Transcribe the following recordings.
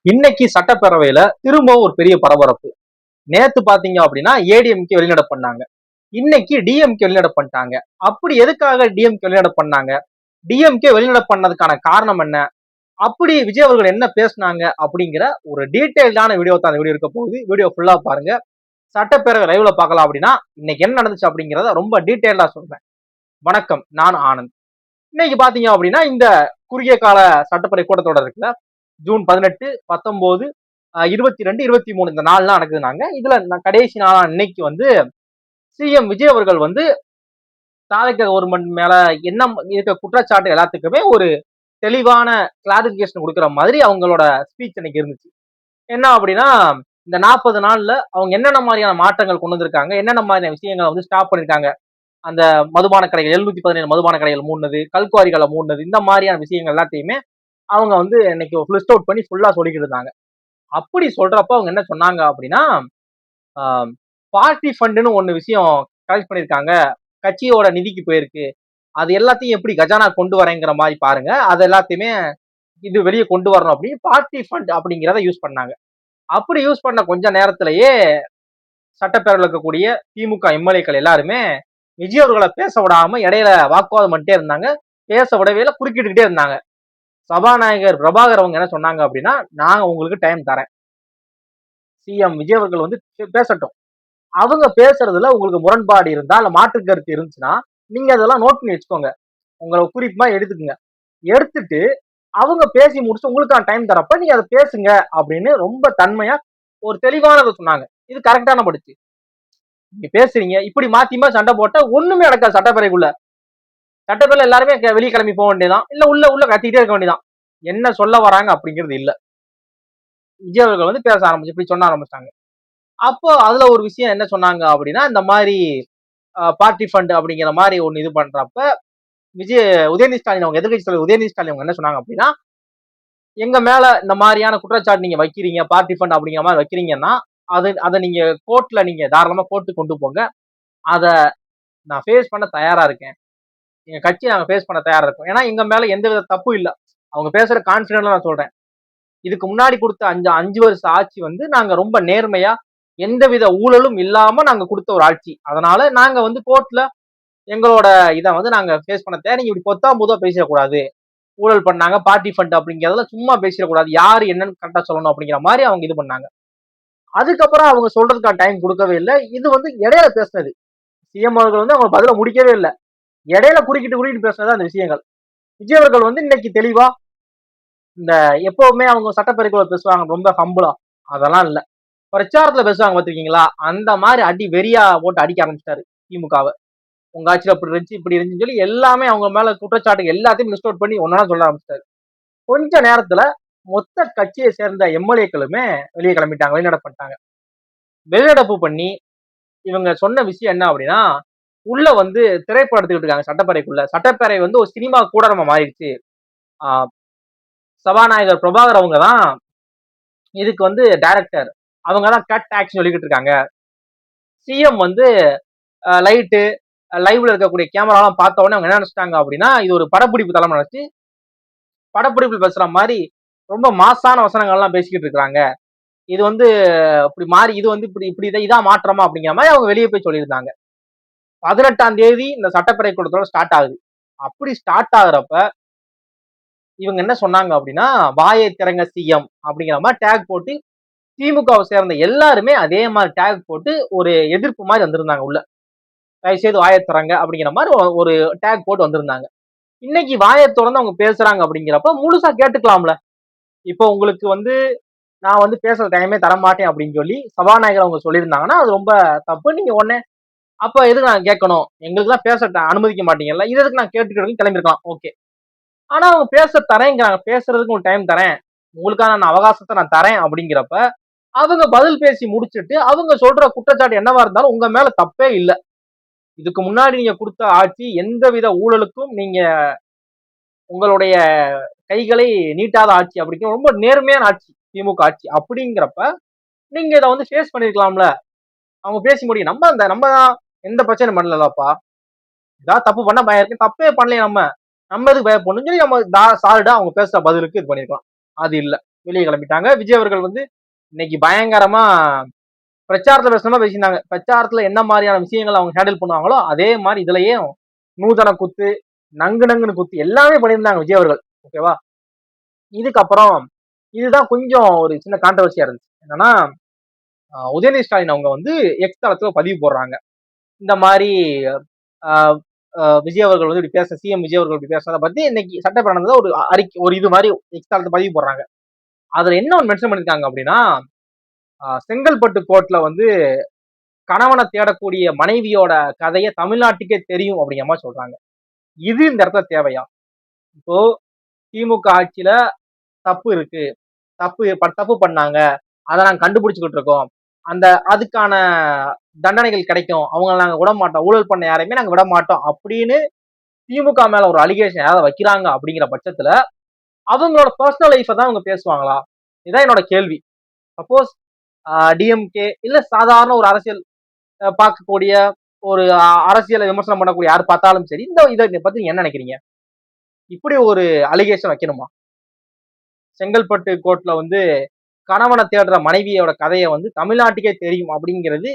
இன்னைக்கு சட்டப்பேரவையில திரும்பவும் ஒரு பெரிய பரபரப்பு. நேத்து பாத்தீங்க அப்படின்னா ஏடிஎம்கே வெளிநடப்பு பண்ணாங்க. இன்னைக்கு டிஎம்கே வெளிநடப்பு பண்ணிட்டாங்க. அப்படி எதுக்காக டிஎம்கே வெளிநடப்பு பண்ணாங்க? டிஎம்கே வெளிநடப்பு பண்ணதுக்கான காரணம் என்ன? அப்படி விஜய் அவர்கள் என்ன பேசினாங்க அப்படிங்கிற ஒரு டீடைல்டான வீடியோ தான் இந்த வீடியோ இருக்க போகுது. வீடியோ ஃபுல்லா பாருங்க. சட்டப்பேரவை லைவ்ல பார்க்கலாம் அப்படின்னா இன்னைக்கு என்ன நடந்துச்சு அப்படிங்கிறத ரொம்ப டீடைல்டா சொல்றேன். வணக்கம், நான் ஆனந்த். இன்னைக்கு பாத்தீங்க அப்படின்னா இந்த குறுகிய கால சட்டப்பேரவை கூட்டத்தொடர் இருக்குல்ல, ஜூன் 18, 19, 22, 23 இந்த 4 நாள் நடக்குதுனாங்க. இதுல கடைசி நாளா இன்னைக்கு வந்து சிஎம் விஜய் அவர்கள் வந்து தாவேகா கவர்மெண்ட் மேல என்ன இருக்க குற்றச்சாட்டு எல்லாத்துக்குமே ஒரு தெளிவான கிளாரிபிகேஷன் கொடுக்குற மாதிரி அவங்களோட ஸ்பீச் இன்னைக்கு இருந்துச்சு. என்ன அப்படின்னா, இந்த 40 நாள்ல அவங்க என்னென்ன மாதிரியான மாற்றங்கள் கொண்டு வந்திருக்காங்க, என்னென்ன மாதிரியான விஷயங்களை வந்து ஸ்டாப் பண்ணிருக்காங்க, அந்த மதுபான கடைகள் 717 மதுபான கடைகள் மூடினது, கல்குவாரிகளை மூடினது, இந்த மாதிரியான விஷயங்கள் எல்லாத்தையுமே அவங்க வந்து இன்னைக்கு லிஸ்ட் அவுட் பண்ணி ஃபுல்லா சொல்லிக்கிட்டு இருந்தாங்க. அப்படி சொல்றப்ப அவங்க என்ன சொன்னாங்க அப்படின்னா, பார்ட்டி ஃபண்டுன்னு ஒண்ணு விஷயம் கலெக்ட் பண்ணிருக்காங்க, கட்சியோட நிதிக்கு போயிருக்கு, அது எல்லாத்தையும் எப்படி கஜானா கொண்டு வரேங்கிற மாதிரி பாருங்க, அது எல்லாத்தையுமே இது வெளியே கொண்டு வரணும் அப்படின்னு பார்ட்டி ஃபண்ட் அப்படிங்கிறத யூஸ் பண்ணாங்க. அப்படி யூஸ் பண்ண கொஞ்ச நேரத்திலேயே சட்டப்பேரவையில் இருக்கக்கூடிய திமுக எம்எல்ஏக்கள் எல்லாருமே விஜய் அவர்களை பேச விடாம இடையில வாக்குவாதம் பண்ணிட்டே இருந்தாங்க. பேச விடவே குறுக்கிட்டுக்கிட்டே இருந்தாங்க. சபாநாயகர் பிரபாகர் அவங்க என்ன சொன்னாங்க அப்படின்னா, நாங்க உங்களுக்கு டைம் தரேன், சிஎம் விஜய் அவர்கள் வந்து பேசட்டும், அவங்க பேசுறதுல உங்களுக்கு முரண்பாடு இருந்தா இல்ல மாற்று கருத்து இருந்துச்சுன்னா நீங்க அதெல்லாம் நோட் பண்ணி வச்சுக்கோங்க, உங்களை குறிப்பா எடுத்துக்கங்க, எடுத்துட்டு அவங்க பேசி முடிச்சு உங்களுக்கான டைம் தரப்ப நீங்க அதை பேசுங்க அப்படின்னு ரொம்ப தன்மையா ஒரு தெளிவானதை சொன்னாங்க. இது கரெக்டான படிச்சு. நீங்க பேசுறீங்க இப்படி மாத்திமா சண்டை போட்டா ஒண்ணுமே நடக்காது. சட்டப்பேரவைக்குள்ள சட்டப்பேரவை எல்லாருமே வெளியே கிளம்பி போக வேண்டியதான், இல்ல உள்ள கத்திக்கிட்டே இருக்க வேண்டியதான். என்ன சொல்ல வராங்க அப்படிங்கிறது இல்ல. விஜய் அவர்கள் வந்து பேச ஆரம்பிச்சு இப்படி சொன்ன ஆரம்பிச்சாங்க. அப்போ அதுல ஒரு விஷயம் என்ன சொன்னாங்க அப்படின்னா, இந்த மாதிரி பார்ட்டி ஃபண்ட் அப்படிங்கிற மாதிரி ஒண்ணு இது பண்றப்ப உதயநிதி ஸ்டாலின் அவங்க எதிர்கட்சி தலைவர் உதயநிதி ஸ்டாலின் அவங்க என்ன சொன்னாங்க அப்படின்னா, எங்க மேல இந்த மாதிரியான குற்றச்சாட்டு நீங்க வைக்கிறீங்க, பார்ட்டி ஃபண்ட் அப்படிங்கிற மாதிரி வைக்கிறீங்கன்னா அதை நீங்க கோர்ட்ல நீங்க தாராளமா கோர்ட்டு கொண்டு போங்க, அதை நான் ஃபேஸ் பண்ண தயாரா இருக்கேன், எங்க கட்சி நாங்க ஃபேஸ் பண்ண தயாரா இருக்கோம், ஏன்னா எங்க மேல எந்த வித தப்பு இல்லை. அவங்க பேசுற கான்பிடன்ட்ல நான் சொல்றேன். இதுக்கு முன்னாடி கொடுத்த அஞ்சு வருஷ ஆட்சி வந்து நாங்க ரொம்ப நேர்மையா எந்தவித ஊழலும் இல்லாம நாங்க கொடுத்த ஒரு ஆட்சி. அதனால நாங்க வந்து கோர்ட்ல எங்களோட இதை வந்து நாங்க ஃபேஸ் பண்ண தேவை. நீங்க இப்படி பொதுவா பேசிடக்கூடாது, ஊழல் பண்ணாங்க பார்ட்டி ஃபண்ட் அப்படிங்கிறதுல சும்மா பேசிடக்கூடாது, யாரு என்னன்னு கரெக்டா சொல்லணும் அப்படிங்கிற மாதிரி அவங்க இது பண்ணாங்க. அதுக்கப்புறம் அவங்க சொல்றதுக்கான டைம் கொடுக்கவே இல்லை. இது வந்து இடையில பேசினது. சிஎம் அவர்கள் வந்து அவங்க பதில முடிக்கவே இல்லை. இடையில குறுக்கிட்டு பேசினது அந்த விஷயங்கள். விஜய் அவர்கள் வந்து இன்னைக்கு தெளிவா இந்த எப்பவுமே அவங்க சட்டப்பேரவைக்குள்ள பேசுவாங்க ரொம்ப ஹம்பிளா, அதெல்லாம் இல்ல, பிரச்சாரத்துல பேசுவாங்க பாத்திருக்கீங்களா, அந்த மாதிரி அடி வெறியா போட்டு அடிக்க ஆரம்பிச்சிட்டாரு திமுகவை. உங்க ஆட்சியில் அப்படி இருந்துச்சு இப்படி இருந்துச்சுன்னு சொல்லி எல்லாமே அவங்க மேல குற்றச்சாட்டு எல்லாத்தையும் லிஸ்ட் அவுட் பண்ணி ஒன்னா சொல்ல ஆரம்பிச்சிட்டாரு. கொஞ்ச நேரத்துல மொத்த கட்சியை சேர்ந்த எம்எல்ஏக்களுமே வெளியே கிளம்பிட்டாங்க, வெளிநடப்பு பண்ணிட்டாங்க. வெளிநடப்பு பண்ணி இவங்க சொன்ன விஷயம் என்ன அப்படின்னா, உள்ள வந்து திரைப்படம் எடுத்துக்கிட்டு இருக்காங்க சட்டப்பேரவைக்குள்ள. சட்டப்பேரவை வந்து ஒரு சினிமா கூட நம்ம மாறிடுச்சு. சபாநாயகர் பிரபாகர் அவங்க தான் இதுக்கு வந்து டைரக்டர், அவங்க தான் கட் ஆக்ஷன் சொல்லிக்கிட்டு இருக்காங்க. சிஎம் வந்து லைட்டு லைவ்ல இருக்கக்கூடிய கேமராலாம் பார்த்த உடனே அவங்க என்ன நினைச்சிட்டாங்க அப்படின்னா, இது ஒரு படப்பிடிப்பு தளம் நினைச்சு படப்பிடிப்பு பேசுற மாதிரி ரொம்ப மாசான வசனங்கள்லாம் பேசிக்கிட்டு இருக்காங்க. இது வந்து இப்படி மாறி இது வந்து இப்படி இதான் மாற்றமா அப்படிங்கிற மாதிரி அவங்க வெளியே போய் சொல்லியிருந்தாங்க. 18ஆம் தேதி இந்த சட்டப்பேரவை கூட்டத்தோட ஸ்டார்ட் ஆகுது. அப்படி ஸ்டார்ட் ஆகுறப்ப இவங்க என்ன சொன்னாங்க அப்படின்னா, வாயை திறங்க சிஎம் அப்படிங்கிற மாதிரி டேக் போட்டு திமுகவை சேர்ந்த எல்லாருமே அதே மாதிரி டேக் போட்டு ஒரு எதிர்ப்பு மாதிரி வந்திருந்தாங்க உள்ள. தயவுசெய்து வாயை திறங்க அப்படிங்கிற மாதிரி ஒரு டேக் போட்டு வந்திருந்தாங்க. இன்னைக்கு வாயை திறந்து அவங்க பேசுறாங்க அப்படிங்கிறப்ப முழுசா கேட்டுக்கலாம்ல. இப்போ உங்களுக்கு வந்து நான் வந்து பேசுற டைமே தரமாட்டேன் அப்படின்னு சொல்லி சபாநாயகர் அவங்க சொல்லியிருந்தாங்கன்னா அது ரொம்ப தப்பு. நீங்க உடனே அப்ப எதுக்கு நான் கேட்கணும், எங்களுக்கு தான் பேச அனுமதிக்க மாட்டீங்கல்ல, இது எதுக்கு நான் கேட்டுக்கிட்டு கிளம்பிருக்கலாம், ஓகே. ஆனா அவங்க பேச தரேங்கிறாங்க, பேசுறதுக்கு ஒரு டைம் தரேன், உங்களுக்கான நான் அவகாசத்தை நான் தரேன் அப்படிங்கிறப்ப அவங்க பதில் பேசி முடிச்சுட்டு அவங்க சொல்ற குற்றச்சாட்டு என்னவா இருந்தாலும் உங்க மேல தப்பே இல்லை. இதுக்கு முன்னாடி நீங்க கொடுத்த ஆட்சி எந்தவித ஊழலுக்கும் நீங்க உங்களுடைய கைகளை நீட்டாத ஆட்சி, அப்படிங்கிற ரொம்ப நேர்மையான ஆட்சி திமுக ஆட்சி. அப்படிங்கிறப்ப நீங்க இதை வந்து ஃபேஸ் பண்ணிருக்கலாம்ல. அவங்க பேசி முடியும், நம்ம தான் எந்த பிரச்சனையும் பண்ணலப்பா, ஏதாவது தப்பு பண்ண பயம் இருக்கு, தப்பே பண்ணலையே நம்ம எதுக்கு பயப்படணும்னு சொல்லி நம்ம சாலிடா அவங்க பேசுற பதிலுக்கு இது பண்ணிருக்கலாம். அது இல்ல. வெளியே கிளம்பிட்டாங்க. விஜய் அவர்கள் வந்து இன்னைக்கு பயங்கரமா பிரச்சாரத்துல பேசுற மாதிரி பேசியிருந்தாங்க. பிரச்சாரத்துல என்ன மாதிரியான விஷயங்கள் அவங்க ஹேண்டில் பண்ணுவாங்களோ அதே மாதிரி இதுலயும் நூதன குத்து, நங்கு நங்குன்னு குத்து எல்லாமே பண்ணியிருந்தாங்க விஜய் அவர்கள். ஓகேவா? இதுக்கப்புறம் இதுதான் கொஞ்சம் ஒரு சின்ன கான்ட்ரவர்சியா இருந்துச்சு. என்னன்னா உதயநிதி ஸ்டாலின் அவங்க வந்து எக்ஸ் தளத்துல பதிவு போடுறாங்க. இந்த மாதிரி விஜய் அவர்கள் வந்து இப்படி பேச சிஎம் விஜய் அவர்கள் இப்படி பேசுறத பத்தி இன்னைக்கு சட்டப்பேரவை நடந்தது ஒரு அறிக்கை ஒரு இது மாதிரி எக்ஸ் தளத்துல பதிவு போடுறாங்க. அதுல என்ன ஒன்று மென்ஷன் பண்ணிருக்காங்க அப்படின்னா செங்கல்பட்டு கோர்ட்ல வந்து கணவனை தேடக்கூடிய மனைவியோட கதையை தமிழ்நாட்டுக்கே தெரியும் அப்படிங்கிற மாதிரி சொல்றாங்க. இது இந்த இடத்துல தேவையா? இப்போ திமுக ஆட்சியில தப்பு இருக்கு, தப்பு பண்ணாங்க, அதை நாங்க கண்டுபிடிச்சுக்கிட்டு இருக்கோம், அதுக்கான தண்டனைகள் கிடைக்கும், அவங்களை நாங்க விட மாட்டோம், ஊழல் பண்ண யாரையுமே நாங்க விட மாட்டோம் அப்படின்னு திமுக மேல ஒரு அலிகேஷன் யாராவது வைக்கிறாங்க அப்படிங்கிற பட்சத்துல அவங்களோட பர்சனல் லைஃபை தான் அவங்க பேசுவாங்களா? இதுதான் என்னோட கேள்வி. சப்போஸ் டிஎம்கே இல்ல சாதாரண ஒரு அரசியல் பார்க்கக்கூடிய ஒரு அரசியலை விமர்சனம் பண்ணக்கூடிய யார் பார்த்தாலும் சரி இந்த இதை பத்தி என்ன நினைக்கிறீங்க? இப்படி ஒரு அலிகேஷன் வைக்கணுமா? செங்கல்பட்டு கோர்ட்ல வந்து கணவனை தேடுற மனைவியோட கதையை வந்து தமிழ்நாட்டுக்கே தெரியும் அப்படிங்கிறது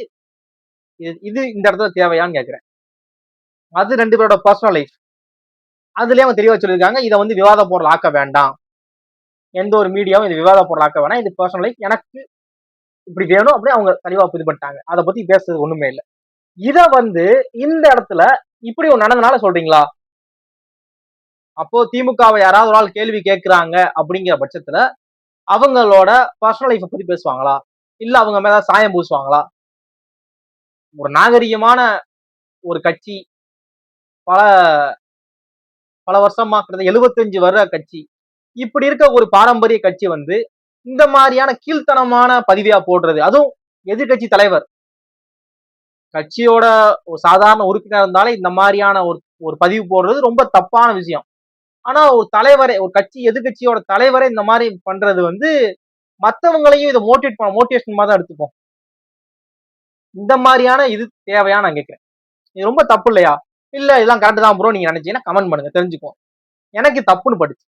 இது இந்த இடத்துல தேவையான்னு கேட்கிறேன். அது 2 பேரோட பர்சனல் லைஃப். அதுலயே அவங்க தெளிவா சொல்லியிருக்காங்க, இதை வந்து விவாத பொருள் ஆக்க வேண்டாம், எந்த ஒரு மீடியாவும் இது விவாத பொருள் ஆக்க வேண்டாம், இது பர்சனல் லைஃப், எனக்கு இப்படி வேணும் அப்படி அவங்க தெளிவா இது பண்ணிட்டாங்க. அதை பத்தி பேசுறது ஒண்ணுமே இல்லை. இத வந்து இந்த இடத்துல இப்படி ஒரு நடந்தனால சொல்றீங்களா? அப்போ திமுகவை யாராவது ஒரு ஆள் கேள்வி கேட்கிறாங்க அப்படிங்கிற பட்சத்துல அவங்களோட பர்சனல் லைஃப் பத்தி பேசுவாங்களா? இல்ல அவங்க மேல சாயம் பூசுவாங்களா? ஒரு நாகரிகமான ஒரு கட்சி, பல பல வருஷமா கிட்டத்தட்ட 75 வருட கட்சி, இப்படி இருக்க ஒரு பாரம்பரிய கட்சி வந்து இந்த மாதிரியான கீழ்த்தனமான பதிவியா போடுறது, அதுவும் எதிர்கட்சி தலைவர், கட்சியோட ஒரு சாதாரண உறுப்பினர் இருந்தாலே இந்த மாதிரியான ஒரு பதிவு போடுறது ரொம்ப தப்பான விஷயம். ஆனா ஒரு தலைவரே, ஒரு கட்சி எதிர்கட்சியோட தலைவரே இந்த மாதிரி பண்றது வந்து மத்தவங்களையும் இதை மோட்டிவேஷன் மாதிரி தான் எடுத்துப்போம். இந்த மாதிரியான இது தேவையா நான் கேட்கிறேன். இது ரொம்ப தப்பு இல்லையா? இல்ல இதெல்லாம் கரெக்ட் தான் ப்ரோ நீங்க நினைச்சீங்கன்னா கமெண்ட் பண்ணுங்க, தெரிஞ்சுப்போம். எனக்கு தப்புன்னு பட்டுச்சு.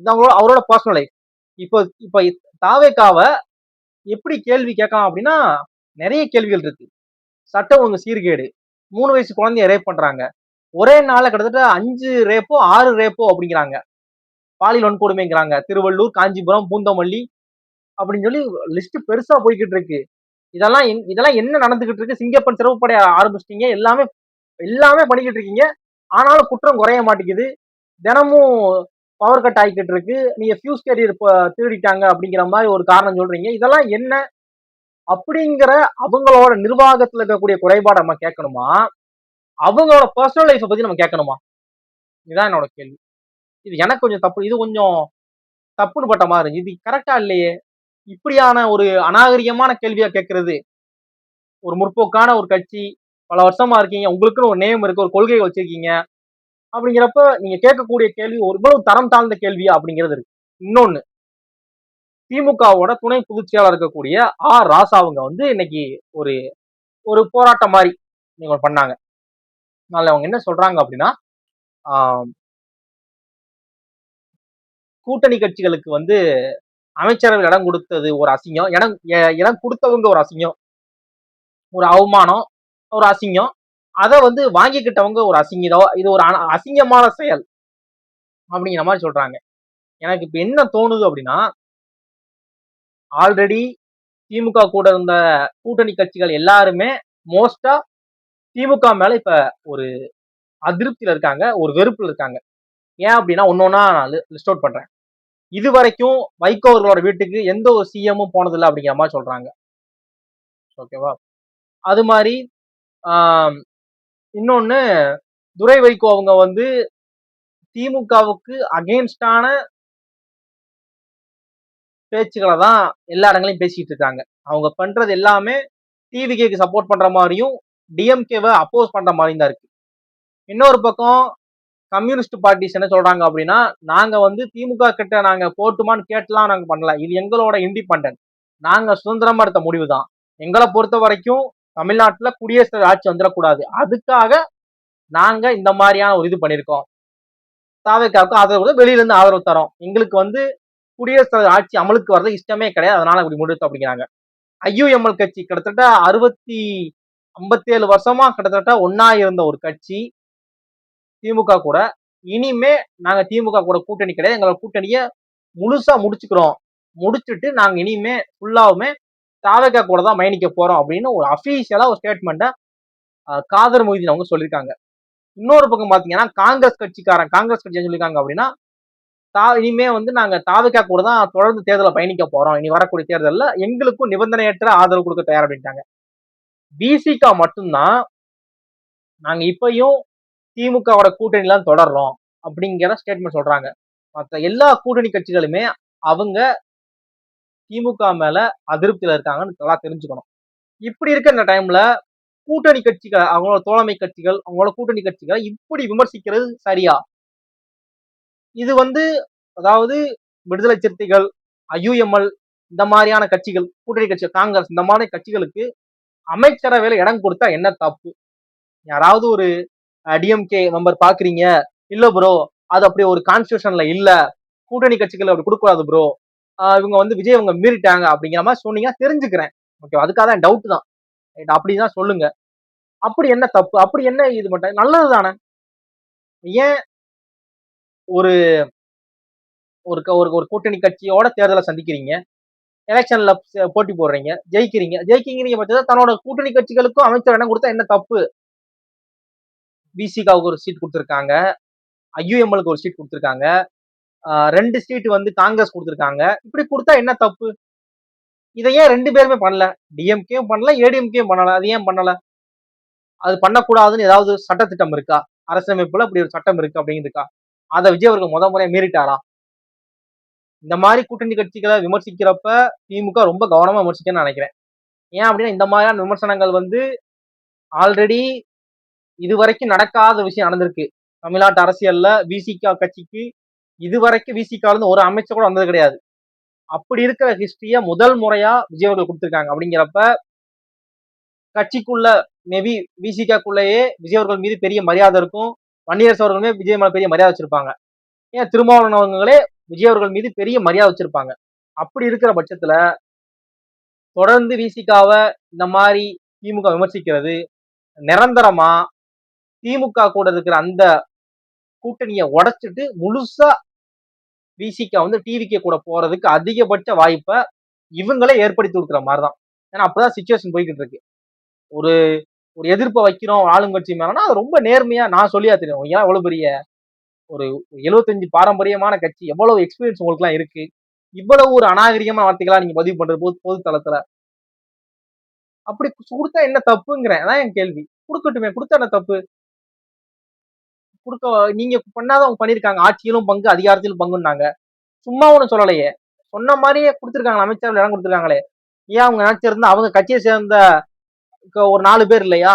இது அவரோட பர்சனல் லைஃப். இப்போ இப்போ தாவேக்காவை எப்படி கேள்வி கேட்கலாம் அப்படின்னா நிறைய கேள்விகள் இருக்கு. சட்ட ஒழுங்கு சீர்கேடு, 3 வயசு குழந்தைய ரேப் பண்றாங்க, ஒரே நாள்ல கிட்டத்தட்ட 5 ரேப்போ 6 ரேப்போ அப்படிங்கிறாங்க, பாலியல் வன்கொடுமைங்கிறாங்க, திருவள்ளூர், காஞ்சிபுரம், பூந்தமல்லி அப்படின்னு சொல்லி லிஸ்ட் பெருசா போய்கிட்டு இருக்கு. இதெல்லாம் என்ன நடந்துகிட்டு இருக்கு? சிங்கப்பன் சிறப்புப்படை ஆரம்பிச்சிட்டீங்க, எல்லாமே பண்ணிக்கிட்டு இருக்கீங்க, ஆனாலும் குற்றம் குறைய மாட்டேங்குது. தினமும் பவர் கட் ஆகிக்கிட்டு இருக்கு. நீங்க ஃபியூஸ் கேரியர் திருடிட்டாங்க அப்படிங்கிற மாதிரி ஒரு காரணம் சொல்றீங்க. இதெல்லாம் என்ன அப்படிங்கிற அவங்களோட நிர்வாகத்துல இருக்கக்கூடிய குறைபாடு நம்ம கேட்கணுமா? அவங்களோட பர்சனல் லைஃபை பத்தி நம்ம கேட்கணுமா? இதுதான் என்னோட கேள்வி. இது எனக்கு கொஞ்சம் தப்பு, இது கொஞ்சம் தப்புன்னு பட்ட மாதிரி இது கரெக்டா இல்லையே. இப்படியான ஒரு அநாகரிகமான கேள்வியா கேட்கறது, ஒரு முற்போக்கான ஒரு கட்சி, பல வருஷமா இருக்கீங்க, உங்களுக்குன்னு ஒரு நேம் இருக்கு, ஒரு கொள்கையை வச்சிருக்கீங்க, அப்படிங்கிறப்ப நீங்க கேட்கக்கூடிய கேள்வி ஒரு இவ்வளவு தரம் தாழ்ந்த கேள்வியா அப்படிங்கிறது இருக்கு. இன்னொன்னு, திமுகவோட துணை பொதுச் செயலாளர் இருக்கக்கூடிய ராசா அவங்க வந்து இன்னைக்கு ஒரு ஒரு போராட்டம் மாதிரி நீங்க பண்ணாங்க. அதனால அவங்க என்ன சொல்றாங்க அப்படின்னா கூட்டணி கட்சிகளுக்கு வந்து அமைச்சரவையில் இடம் கொடுத்தது ஒரு அசிங்கம், இடம் கொடுத்தவங்க ஒரு அசிங்கம், ஒரு அவமானம், ஒரு அசிங்கம், அதை வந்து வாங்கிக்கிட்டவங்க ஒரு அசிங்கம், இது ஒரு அசிங்கமான செயல் அப்படிங்கிற மாதிரி சொல்றாங்க. எனக்கு இப்ப என்ன தோணுது அப்படின்னா, ஆல்ரெடி திமுக கூட இருந்த கூட்டணி கட்சிகள் எல்லாருமே மோஸ்டா திமுக மேல இப்ப ஒரு அதிருப்தியில இருக்காங்க, ஒரு வெறுப்புல இருக்காங்க. ஏன் அப்படின்னா ஒன்னொன்னா நான் லிஸ்ட் அவுட் பண்றேன். இது வரைக்கும் வைகோ அவர்களோட வீட்டுக்கு எந்த ஒரு சிஎம்மும் போனதில்லை அப்படிங்கிற மாதிரி சொல்றாங்க. ஓகேவா? அது மாதிரி இன்னொன்னு, துரை வைகோ அவங்க வந்து திமுகவுக்கு அகெயின்ஸ்டான பேச்சுக்களை தான் எல்லா இடங்களையும் பேசிட்டு இருக்காங்க. அவங்க பண்றது எல்லாமே டிவிகேக்கு சப்போர்ட் பண்ற மாதிரியும் டிஎம்கேவை அப்போஸ் பண்ற மாதிரியும் தான் இருக்கு. இன்னொரு பக்கம் கம்யூனிஸ்ட் பார்ட்டிஸ் என்ன சொல்றாங்க அப்படின்னா, நாங்க வந்து திமுக கிட்ட நாங்க போட்டுமான்னு கேட்டுலாம் நாங்க பண்ணல, இது எங்களோட இண்டிபெண்டன்ட், நாங்க சுதந்திரமா எடுத்த முடிவு தான், எங்களை பொறுத்த வரைக்கும் தமிழ்நாட்டுல குடியரசு ஆட்சி வந்துடக்கூடாது, அதுக்காக நாங்க இந்த மாதிரியான ஒரு இது பண்ணிருக்கோம், தாவேக்காவுக்கு ஆதரவு வெளியில இருந்து ஆதரவு தரோம், எங்களுக்கு வந்து குடியரசுத் தலைவர் ஆட்சி அமலுக்கு வர்றது இஷ்டமே கிடையாது. அதனால இப்படி முடிவு அப்படிங்கிறாங்க. ஐயுஎம்எல் கட்சி கிட்டத்தட்ட 57 வருஷமா கிட்டத்தட்ட ஒன்னா இருந்த ஒரு கட்சி திமுக கூட. இனிமே நாங்க திமுக கூட கூட்டணி கிடையாது. எங்களோட கூட்டணியை முழுசா முடிச்சுக்கிறோம். முடிச்சுட்டு நாங்க இனிமே ஃபுல்லாவுமே தாவேகா கூட தான் பயணிக்க போறோம் அப்படின்னு ஒரு அபிஷியலா ஒரு ஸ்டேட்மெண்ட்டை காதர் மொய்தீன் அவங்க சொல்லியிருக்காங்க. இன்னொரு பக்கம் பாத்தீங்கன்னா காங்கிரஸ் கட்சி சொல்லியிருக்காங்க அப்படின்னா இனிமே வந்து நாங்க தாவேகா கூட தான் தொடர்ந்து தேர்தலை பயணிக்க போறோம். இனி வரக்கூடிய தேர்தலில் எங்களுக்கும் நிபந்தனையற்ற ஆதரவு கொடுக்க தயார் அப்படின்ட்டாங்க. பிசிகா மட்டும்தான் நாங்க இப்பயும் திமுகவோட கூட்டணிலாம் தொடர்றோம் அப்படிங்கிற ஸ்டேட்மெண்ட் சொல்றாங்க. மற்ற எல்லா கூட்டணி கட்சிகளுமே அவங்க திமுக மேல அதிருப்தியில இருக்காங்கன்னு நல்லா தெரிஞ்சுக்கணும். இப்படி இருக்க இந்த டைம்ல கூட்டணி கட்சிகள், அவங்களோட தோழமை கட்சிகள், அவங்களோட கூட்டணி கட்சிகளை இப்படி விமர்சிக்கிறது சரியா? இது வந்து அதாவது விடுதலை சிறுத்தைகள், ஐயுஎம்எல் இந்த மாதிரியான கட்சிகள், கூட்டணி கட்சி காங்கிரஸ் இந்த மாதிரி கட்சிகளுக்கு அமைச்சரவையில இடம் கொடுத்தா என்ன தப்பு? யாராவது ஒரு டிஎம்கே மெம்பர் பாக்குறீங்க, இல்ல ப்ரோ அது அப்படி ஒரு கான்ஸ்டியூஷன்ல இல்ல, கூட்டணி கட்சிகள் அப்படி கொடுக்கூடாது ப்ரோ, இவங்க வந்து விஜய் இவங்க மீறிட்டாங்க அப்படிங்கிற மாதிரி சொன்னீங்கன்னா தெரிஞ்சுக்கிறேன். ஓகே, அதுக்காக தான் டவுட் தான். அப்படிதான் சொல்லுங்க. அப்படி என்ன தப்பு? அப்படி என்ன இது மட்டும் நல்லது தானே? ஏன் ஒரு ஒரு ஒரு கூட்டணி கட்சியோட தேர்தலை சந்திக்கிறீங்க, எலெக்ஷன்ல போட்டி போடுறீங்க, ஜெயிக்கிறீங்க பட்சத்தில் தன்னோட கூட்டணி கட்சிகளுக்கும் அமைச்சர் இடம் கொடுத்தா என்ன தப்பு? பிசிகாவுக்கு ஒரு சீட் கொடுத்துருக்காங்க, ஐயுஎம்எலுக்கு ஒரு சீட் கொடுத்துருக்காங்க, 2 சீட் வந்து காங்கிரஸ் கொடுத்துருக்காங்க. இப்படி கொடுத்தா என்ன தப்பு? இதை ஏன் 2 பேருமே பண்ணல? டிஎம்கேயும் பண்ணல, ஏடிஎம்கேயும் பண்ணல. அது ஏன் பண்ணல? அது பண்ணக்கூடாதுன்னு ஏதாவது சட்டத்திட்டம் இருக்கா? அரசியலமைப்புல அப்படி ஒரு சட்டம் இருக்கு அப்படின்னு இருக்கா? அதை விஜய் அவர்கள் முறையா மீறிட்டாரா? இந்த மாதிரி கூட்டணி கட்சிகளை விமர்சிக்கிறப்ப திமுக ரொம்ப கவனமா விமர்சிக்கணும்னு நினைக்கிறேன். ஏன் அப்படின்னா இந்த மாதிரியான விமர்சனங்கள் வந்து ஆல்ரெடி இதுவரைக்கும் நடக்காத விஷயம் நடந்திருக்கு. தமிழ்நாட்டு அரசியல்ல விசிக கட்சிக்கு இதுவரைக்கும் விசிக இருந்து ஒரு அமைச்சர் கூட வந்தது கிடையாது. அப்படி இருக்கிற ஹிஸ்டரிய முதல் முறையா விஜய் அவர்கள் கொடுத்திருக்காங்க. அப்படிங்கிறப்ப கட்சிக்குள்ள மேபி விசிகக்குள்ளேயே விஜய் அவர்கள் மீது பெரிய மரியாதை இருக்கும். வன்னியரசு அவர்களுமே விஜய் மேல பெரிய மரியாதை வச்சிருப்பாங்க. ஏன் திருமாவளவன் அவங்களே விஜய் அவர்கள் மீது பெரிய மரியாதை வச்சிருப்பாங்க. அப்படி இருக்கிற பட்சத்துல தொடர்ந்து விசிகாவை இந்த மாதிரி திமுக விமர்சிக்கிறது நிரந்தரமா திமுக கூட இருக்கிற அந்த கூட்டணியை உடைச்சிட்டு முழுசா விசிக வந்து டிவிகே கூட போறதுக்கு அதிகபட்ச வாய்ப்பை இவங்களே ஏற்படுத்தி கொடுக்குற மாதிரிதான். ஏன்னா அப்பதான் சிச்சுவேஷன் போய்கிட்டு இருக்கு. ஒரு ஒரு எதிர்ப்பை வைக்கிறோம் ஆளுங்கட்சி மேலனா அது ரொம்ப நேர்மையா நான் சொல்லியா தெரியும். ஏன் எவ்வளவு பெரிய ஒரு 75 பாரம்பரியமான கட்சி, எவ்வளவு எக்ஸ்பீரியன்ஸ் உங்களுக்கு எல்லாம் இருக்கு, இவ்வளவு ஒரு அநாகரிகமான வார்த்தைகளா நீங்க பதிவு பண்றது பொது தளத்துல அப்படி கொடுத்தா என்ன தப்புங்கிறேன். அதான் என் கேள்வி. கொடுக்கட்டுமே, கொடுத்தா என்ன தப்பு? கொடுக்க நீங்க பண்ணாதான் அவங்க பண்ணிருக்காங்க. ஆட்சியிலும் பங்கு, அதிகாரத்திலும் பங்குன்னாங்க. சும்மா ஒண்ணு சொல்லலையே, சொன்ன மாதிரியே கொடுத்திருக்காங்க. அமைச்சர்கள் இடம் கொடுத்திருக்காங்களே. ஏன் அவங்க நினைச்சிருந்தா அவங்க கட்சியை சேர்ந்த ஒரு 4 பேர் இல்லையா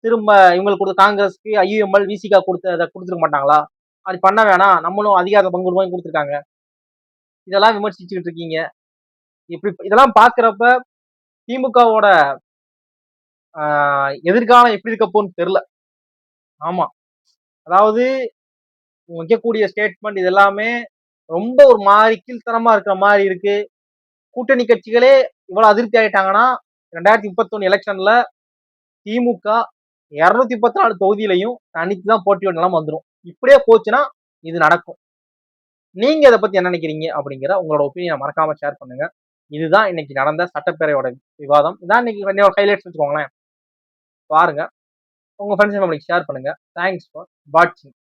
திரும்ப இவங்களுக்கு கொடுத்த காங்கிரஸ்க்கு ஐயுஎம்எல் விசிகா கொடுத்துருக்க மாட்டாங்களா? அது பண்ண வேணாம், நம்மளும் அதிகார பங்கு கொடுத்துருக்காங்க. இதெல்லாம் விமர்சிச்சுக்கிட்டு இருக்கீங்க. இப்படி இதெல்லாம் பாக்குறப்ப திமுகவோட எதிர்காலம் எப்படி இருக்க போன்னு தெரியல. ஆமா, அதாவது வைக்கக்கூடிய ஸ்டேட்மெண்ட் இது எல்லாமே ரொம்ப ஒரு மாதிரி கீழ்த்தனமா இருக்கிற மாதிரி இருக்கு. கூட்டணி கட்சிகளே இவ்வளவு அதிருப்தி ஆயிட்டாங்கன்னா 2031 எலெக்ஷன்ல திமுக 234 தொகுதியிலையும் தனித்துதான் போட்டியோட நிலைமை வந்துடும். இப்படியே போச்சுன்னா இது நடக்கும். நீங்க இதை பத்தி என்ன நினைக்கிறீங்க அப்படிங்கிற உங்களோட ஒப்பீனியனை மறக்காம ஷேர் பண்ணுங்க. இதுதான் இன்னைக்கு நடந்த சட்டப்பேரவையோட விவாதம். இதான் இன்னைக்கு என்னோட ஹைலைட்ஸ் வச்சுக்கோங்களேன். பாருங்க, உங்க ஃப்ரெண்ட்ஸ் ஃபேமிலிக்கு ஷேர் பண்ணுங்க. தேங்க்ஸ் ஃபார் வாட்சிங்.